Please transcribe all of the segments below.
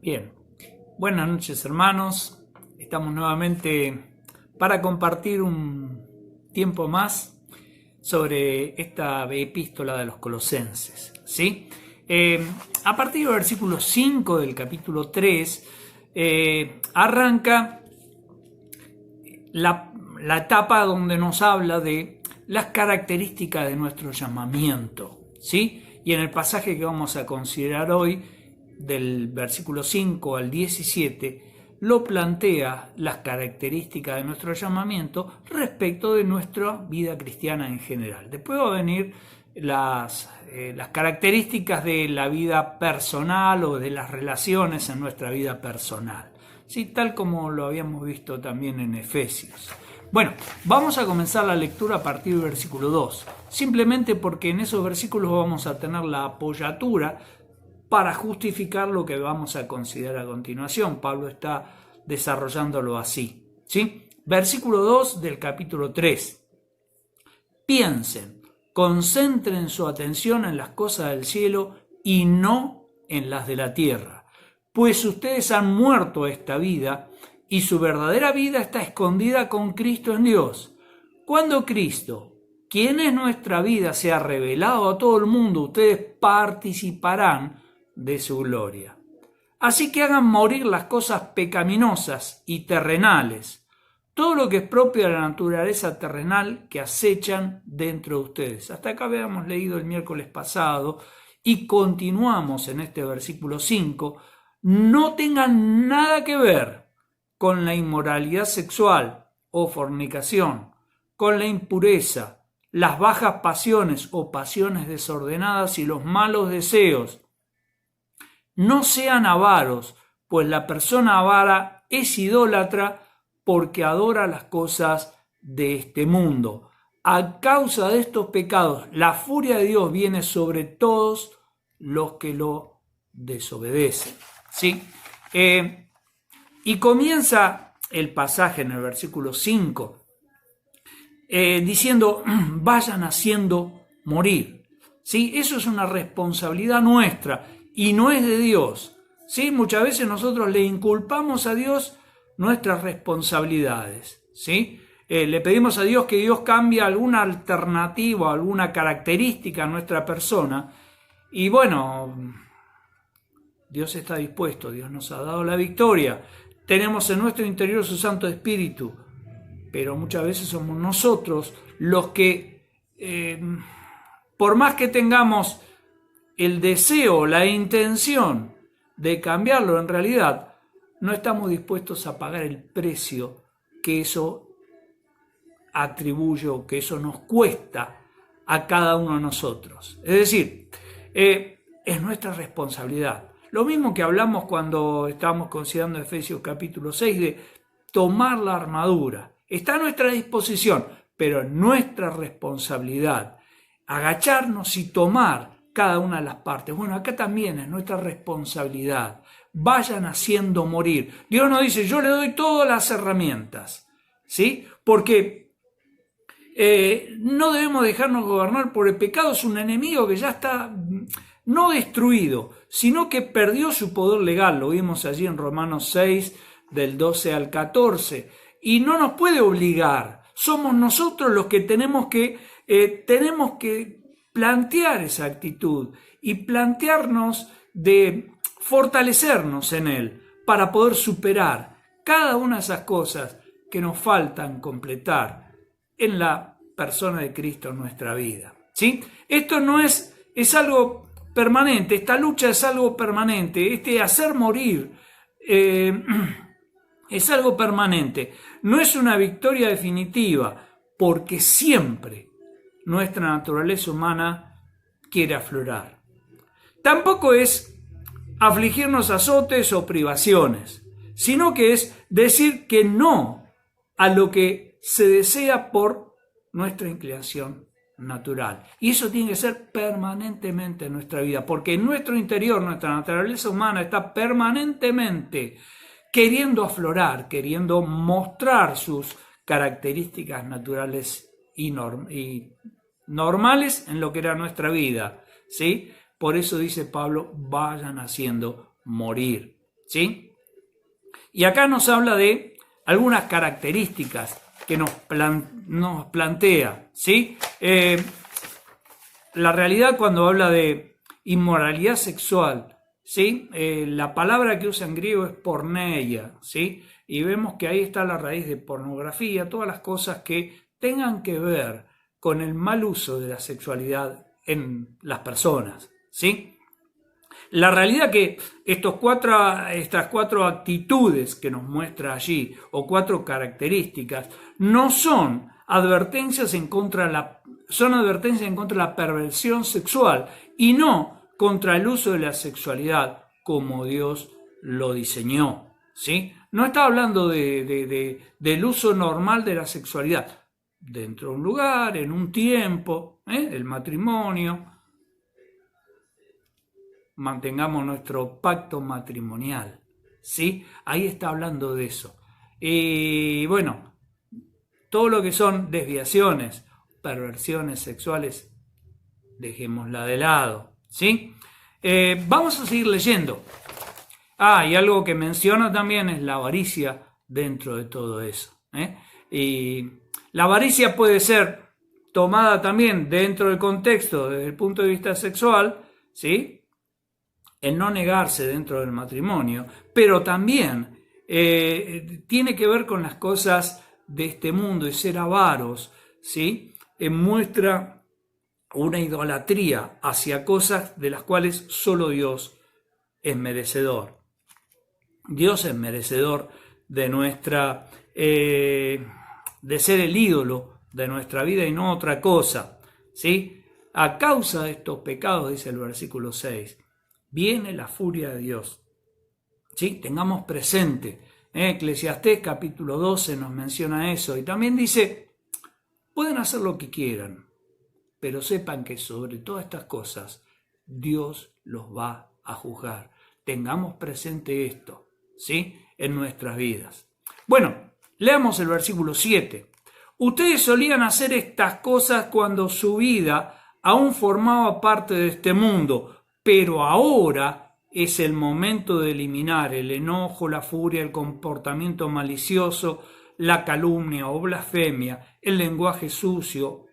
Bien, buenas noches hermanos, estamos nuevamente para compartir un tiempo más sobre esta epístola de los Colosenses, ¿sí? A partir del versículo 5 del capítulo 3 arranca la etapa donde nos habla de las características de nuestro llamamiento, ¿sí? Y en el pasaje que vamos a considerar hoy, del versículo 5 al 17, lo plantea las características de nuestro llamamiento respecto de nuestra vida cristiana en general. Después va a venir las características de la vida personal o de las relaciones en nuestra vida personal, ¿sí? Tal como lo habíamos visto también en Efesios. Bueno, vamos a comenzar la lectura a partir del versículo 2, simplemente porque en esos versículos vamos a tener la apoyatura para justificar lo que vamos a considerar a continuación. Pablo está desarrollándolo así, ¿sí? Versículo 2 del capítulo 3. Piensen, concentren su atención en las cosas del cielo y no en las de la tierra, pues ustedes han muerto a esta vida y su verdadera vida está escondida con Cristo en Dios. Cuando Cristo, quien es nuestra vida, sea revelado a todo el mundo, ustedes participarán de su gloria. Así que hagan morir las cosas pecaminosas y terrenales, todo lo que es propio de la naturaleza terrenal que acechan dentro de ustedes. Hasta acá habíamos leído el miércoles pasado y continuamos en este versículo 5. No tengan nada que ver con la inmoralidad sexual o fornicación, con la impureza, las bajas pasiones o pasiones desordenadas y los malos deseos. No sean avaros, pues la persona avara es idólatra porque adora las cosas de este mundo. A causa de estos pecados, la furia de Dios viene sobre todos los que lo desobedecen, ¿sí? Y comienza el pasaje en el versículo 5 diciendo, vayan haciendo morir, ¿sí? Eso es una responsabilidad nuestra y no es de Dios, ¿sí? Muchas veces nosotros le inculpamos a Dios nuestras responsabilidades, ¿sí? Le pedimos a Dios que Dios cambie alguna alternativa, alguna característica en nuestra persona y bueno, Dios está dispuesto, Dios nos ha dado la victoria, tenemos en nuestro interior su Santo Espíritu, pero muchas veces somos nosotros los que, por más que tengamos el deseo, la intención de cambiarlo, en realidad no estamos dispuestos a pagar el precio que eso atribuye o que eso nos cuesta a cada uno de nosotros. Es decir, es nuestra responsabilidad. Lo mismo que hablamos cuando estábamos considerando Efesios capítulo 6 de tomar la armadura. Está a nuestra disposición, pero es nuestra responsabilidad agacharnos y tomar cada una de las partes. Bueno, acá también es nuestra responsabilidad. Vayan haciendo morir. Dios nos dice, yo le doy todas las herramientas, ¿sí? Porque no debemos dejarnos gobernar por el pecado. Es un enemigo que ya está no destruido, sino que perdió su poder legal. Lo vimos allí en Romanos 6, del 12 al 14. Y no nos puede obligar. Somos nosotros los que tenemos que plantear esa actitud y plantearnos de fortalecernos en Él para poder superar cada una de esas cosas que nos faltan completar en la persona de Cristo en nuestra vida, ¿sí? Esto no es algo permanente, esta lucha es algo permanente, este hacer morir es algo permanente, no es una victoria definitiva, porque siempre nuestra naturaleza humana quiere aflorar. Tampoco es afligirnos azotes o privaciones, sino que es decir que no a lo que se desea por nuestra inclinación natural. Y eso tiene que ser permanentemente en nuestra vida, porque en nuestro interior, nuestra naturaleza humana está permanentemente queriendo aflorar, queriendo mostrar sus características naturales y normales en lo que era nuestra vida, ¿sí? Por eso dice Pablo, vayan haciendo morir. ¿sí? Y acá nos habla de algunas características que nos plantea, ¿sí? La realidad cuando habla de inmoralidad sexual, ¿sí? La palabra que usa en griego es porneia, ¿sí? Y vemos que ahí está la raíz de pornografía, todas las cosas que tengan que ver con el mal uso de la sexualidad en las personas, ¿sí? La realidad que estas cuatro actitudes que nos muestra allí, o cuatro características, no son advertencias en contra de la perversión sexual y no contra el uso de la sexualidad como Dios lo diseñó, ¿sí? No está hablando del uso normal de la sexualidad dentro de un lugar, en un tiempo, el matrimonio. Mantengamos nuestro pacto matrimonial, ¿sí? Ahí está hablando de eso. Y bueno, todo lo que son desviaciones, perversiones sexuales, dejémosla de lado, ¿sí? Vamos a seguir leyendo. Y algo que menciona también es la avaricia dentro de todo eso, Y la avaricia puede ser tomada también dentro del contexto, desde el punto de vista sexual, ¿sí? El no negarse dentro del matrimonio, pero también tiene que ver con las cosas de este mundo y ser avaros, ¿sí? Muestra una idolatría hacia cosas de las cuales solo Dios es merecedor. Dios es merecedor de nuestra, de ser el ídolo de nuestra vida y no otra cosa, ¿sí? A causa de estos pecados, dice el versículo 6, viene la furia de Dios. ¿Sí? Tengamos presente. Eclesiastés capítulo 12 nos menciona eso. Y también dice, pueden hacer lo que quieran, pero sepan que sobre todas estas cosas Dios los va a juzgar. Tengamos presente esto, ¿sí? En nuestras vidas. Bueno, leamos el versículo 7. Ustedes solían hacer estas cosas cuando su vida aún formaba parte de este mundo, pero ahora es el momento de eliminar el enojo, la furia, el comportamiento malicioso, la calumnia o blasfemia, el lenguaje sucio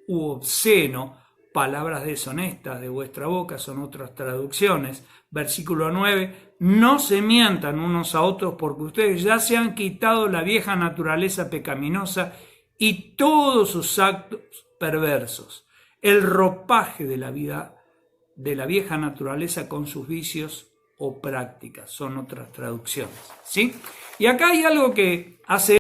u obsceno, palabras deshonestas de vuestra boca, son otras traducciones. Versículo 9, no se mientan unos a otros porque ustedes ya se han quitado la vieja naturaleza pecaminosa y todos sus actos perversos, el ropaje de la vida de la vieja naturaleza con sus vicios o prácticas, son otras traducciones, ¿sí? Y acá hay algo que hace